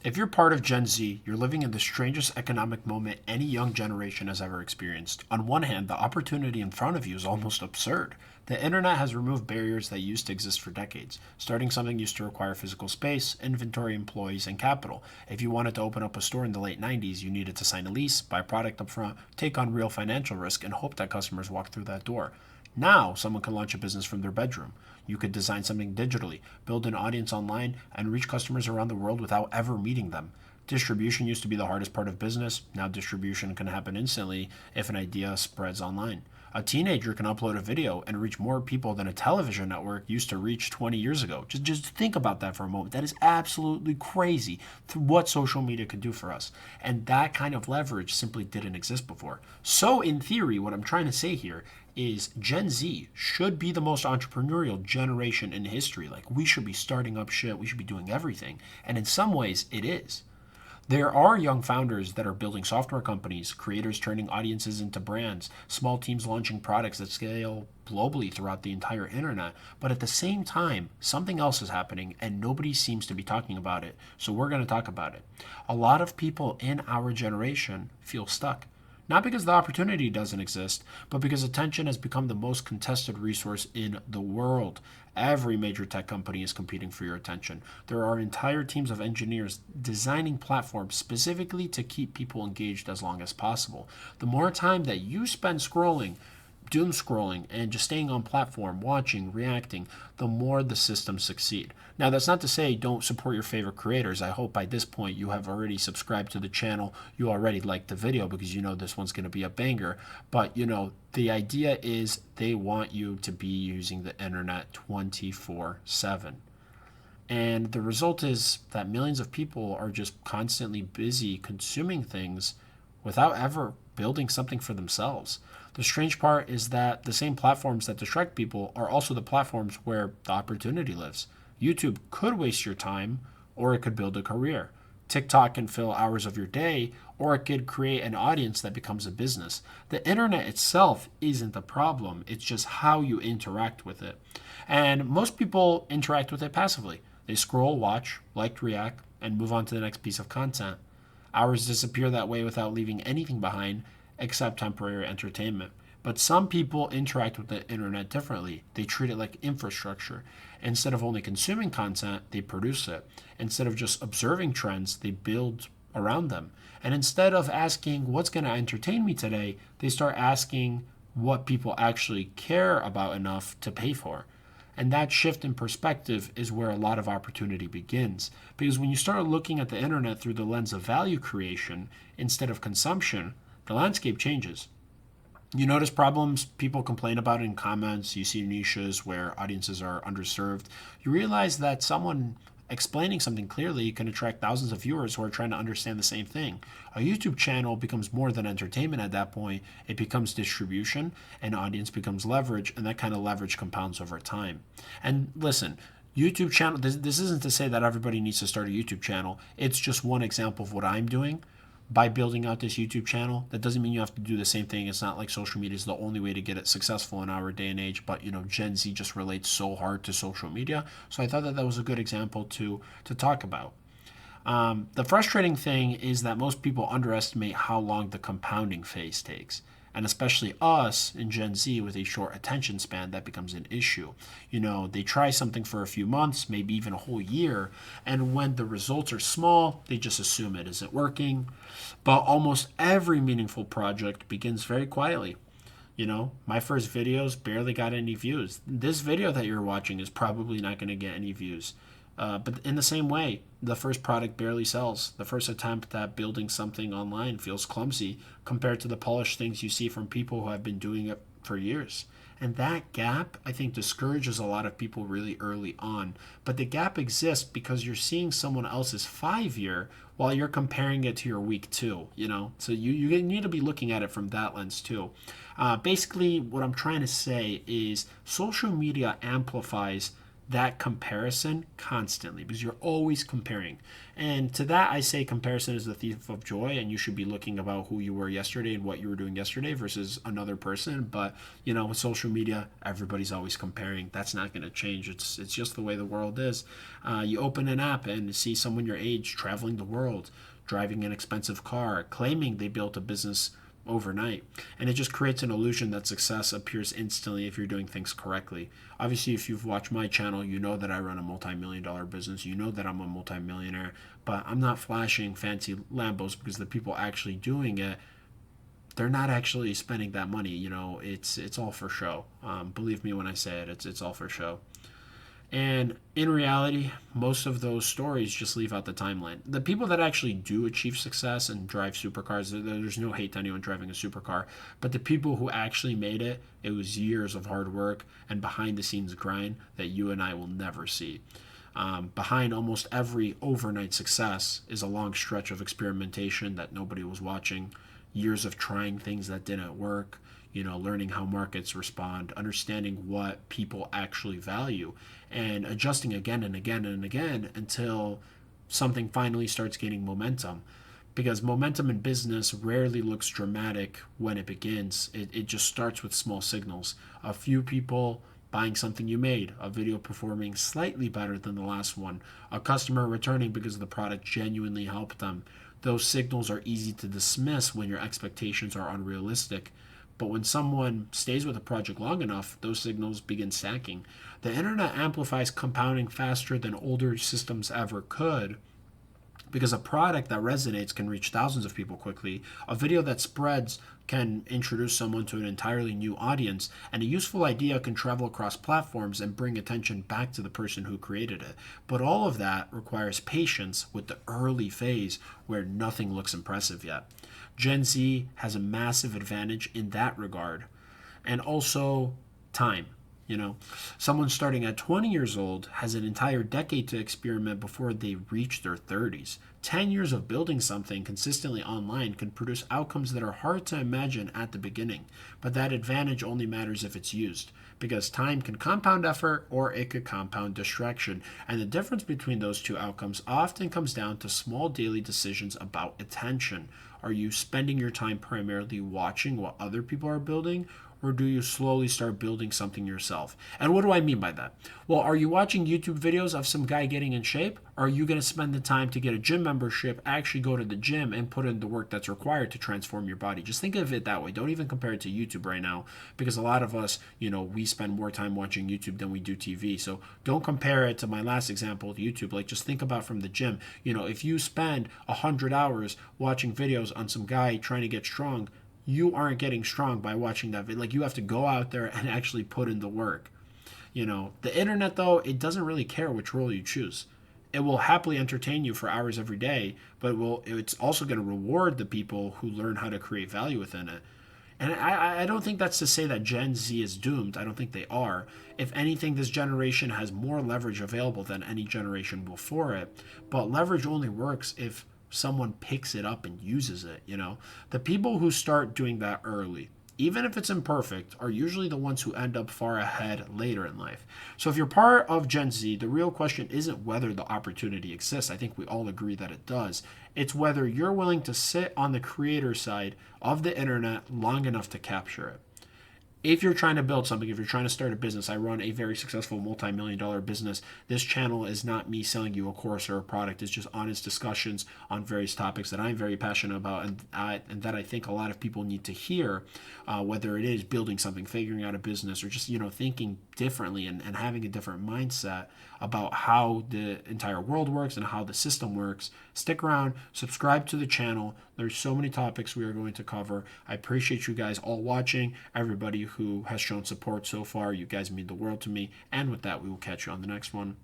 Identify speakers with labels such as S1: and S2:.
S1: If you're part of Gen Z, you're living in the strangest economic moment any young generation has ever experienced. On one hand, the opportunity in front of you is almost absurd. The internet has removed barriers that used to exist for decades. Starting something used to require physical space, inventory, employees, and capital. If you wanted to open up a store in the late 90s, you needed to sign a lease, buy a product up front, take on real financial risk, and hope that customers walked through that door. Now, someone can launch a business from their bedroom. You could design something digitally, build an audience online, and reach customers around the world without ever meeting them. Distribution used to be the hardest part of business. Now, distribution can happen instantly if an idea spreads online. A teenager can upload a video and reach more people than a television network used to reach 20 years ago. Just think about that for a moment. That is absolutely crazy what social media could do for us. And that kind of leverage simply didn't exist before. So, in theory, what I'm trying to say here is Gen Z should be the most entrepreneurial generation in history. Like, we should be starting up shit, we should be doing everything. And in some ways, it is. There are young founders that are building software companies, creators turning audiences into brands, small teams launching products that scale globally throughout the entire internet. But at the same time, something else is happening and nobody seems to be talking about it. So we're going to talk about it. A lot of people in our generation feel stuck. Not because the opportunity doesn't exist, but because attention has become the most contested resource in the world. Every major tech company is competing for your attention. There are entire teams of engineers designing platforms specifically to keep people engaged as long as possible. The more time that you spend scrolling, doom scrolling, and just staying on platform, watching, reacting, the more the systems succeed. Now, that's not to say don't support your favorite creators. I hope by this point you have already subscribed to the channel. You already liked the video because you know this one's going to be a banger. But, the idea is they want you to be using the internet 24/7. And the result is that millions of people are just constantly busy consuming things without ever building something for themselves. The strange part is that the same platforms that distract people are also the platforms where the opportunity lives. YouTube could waste your time, or it could build a career. TikTok can fill hours of your day, or it could create an audience that becomes a business. The internet itself isn't the problem, it's just how you interact with it. And most people interact with it passively. They scroll, watch, like, react, and move on to the next piece of content. Hours disappear that way without leaving anything behind except temporary entertainment. But some people interact with the internet differently. They treat it like infrastructure. Instead of only consuming content, they produce it. Instead of just observing trends, they build around them. And instead of asking, what's going to entertain me today, they start asking what people actually care about enough to pay for. And that shift in perspective is where a lot of opportunity begins. Because when you start looking at the internet through the lens of value creation instead of consumption, the landscape changes. You notice problems people complain about in comments, you see niches where audiences are underserved. You realize that someone explaining something clearly can attract thousands of viewers who are trying to understand the same thing. A YouTube channel becomes more than entertainment at that point. It becomes distribution, and audience becomes leverage, and that kind of leverage compounds over time. And listen, YouTube channel, this isn't to say that everybody needs to start a YouTube channel. It's just one example of what I'm doing by building out this YouTube channel. That doesn't mean you have to do the same thing. It's not like social media is the only way to get it successful in our day and age, but Gen Z just relates so hard to social media. So I thought that was a good example to talk about. The frustrating thing is that most people underestimate how long the compounding phase takes. And especially us in Gen Z with a short attention span, that becomes an issue. They try something for a few months, maybe even a whole year, and when the results are small, they just assume it isn't working. But almost every meaningful project begins very quietly. My first videos barely got any views. This video that you're watching is probably not going to get any views. But in the same way, the first product barely sells. The first attempt at building something online feels clumsy compared to the polished things you see from people who have been doing it for years. And that gap, I think, discourages a lot of people really early on. But the gap exists because you're seeing someone else's 5 year while you're comparing it to your week 2, So you need to be looking at it from that lens too. Basically, what I'm trying to say is social media amplifies that comparison constantly because you're always comparing. And to that, I say comparison is the thief of joy, and you should be looking about who you were yesterday and what you were doing yesterday versus another person. But with social media, everybody's always comparing. That's not going to change. It's just the way the world is. You open an app and see someone your age traveling the world, driving an expensive car, claiming they built a business overnight. And it just creates an illusion that success appears instantly if you're doing things correctly. Obviously, if you've watched my channel, you know that I run a multi-million-dollar business. You know that I'm a multi-millionaire, but I'm not flashing fancy Lambos because the people actually doing it, they're not actually spending that money. It's all for show. Believe me when I say it, it's all for show. And in reality, most of those stories just leave out the timeline. The people that actually do achieve success and drive supercars, there's no hate to anyone driving a supercar, but the people who actually made it, it was years of hard work and behind the scenes grind that you and I will never see. Behind almost every overnight success is a long stretch of experimentation that nobody was watching, years of trying things that didn't work, learning how markets respond, understanding what people actually value, and adjusting again and again and again until something finally starts gaining momentum. Because momentum in business rarely looks dramatic when it begins. It just starts with small signals. A few people buying something you made, a video performing slightly better than the last one, a customer returning because the product genuinely helped them. Those signals are easy to dismiss when your expectations are unrealistic. But when someone stays with a project long enough, those signals begin stacking. The internet amplifies compounding faster than older systems ever could because a product that resonates can reach thousands of people quickly. A video that spreads can introduce someone to an entirely new audience, and a useful idea can travel across platforms and bring attention back to the person who created it. But all of that requires patience with the early phase where nothing looks impressive yet. Gen Z has a massive advantage in that regard. And also time. Someone starting at 20 years old has an entire decade to experiment before they reach their 30s. 10 years of building something consistently online can produce outcomes that are hard to imagine at the beginning, but that advantage only matters if it's used, because time can compound effort or it could compound distraction, and the difference between those two outcomes often comes down to small daily decisions about attention. Are you spending your time primarily watching what other people are building, or do you slowly start building something yourself? And what do I mean by that? Well, are you watching YouTube videos of some guy getting in shape? Or are you going to spend the time to get a gym membership, actually go to the gym, and put in the work that's required to transform your body? Just think of it that way. Don't even compare it to YouTube right now, because a lot of us, we spend more time watching YouTube than we do TV. So don't compare it to my last example of YouTube. Like, just think about from the gym. If you spend 100 hours watching videos on some guy trying to get strong, you aren't getting strong by watching that video. Like, you have to go out there and actually put in the work. The internet, though, it doesn't really care which role you choose. It will happily entertain you for hours every day, but it's also going to reward the people who learn how to create value within it. And I don't think that's to say that Gen Z is doomed. I don't think they are. If anything, this generation has more leverage available than any generation before it. But leverage only works if someone picks it up and uses it. The people who start doing that early, even if it's imperfect, are usually the ones who end up far ahead later in life. So if you're part of Gen Z, the real question isn't whether the opportunity exists. I think we all agree that it does. It's whether you're willing to sit on the creator side of the internet long enough to capture it. If you're trying to build something, if you're trying to start a business, I run a very successful multi-million-dollar business. This channel is not me selling you a course or a product. It's just honest discussions on various topics that I'm very passionate about and that I think a lot of people need to hear, whether it is building something, figuring out a business, or just, thinking differently and having a different mindset about how the entire world works and how the system works. Stick around, subscribe to the channel. There's so many topics we are going to cover. I appreciate you guys all watching, everybody who has shown support so far. You guys mean the world to me. And with that, we will catch you on the next one.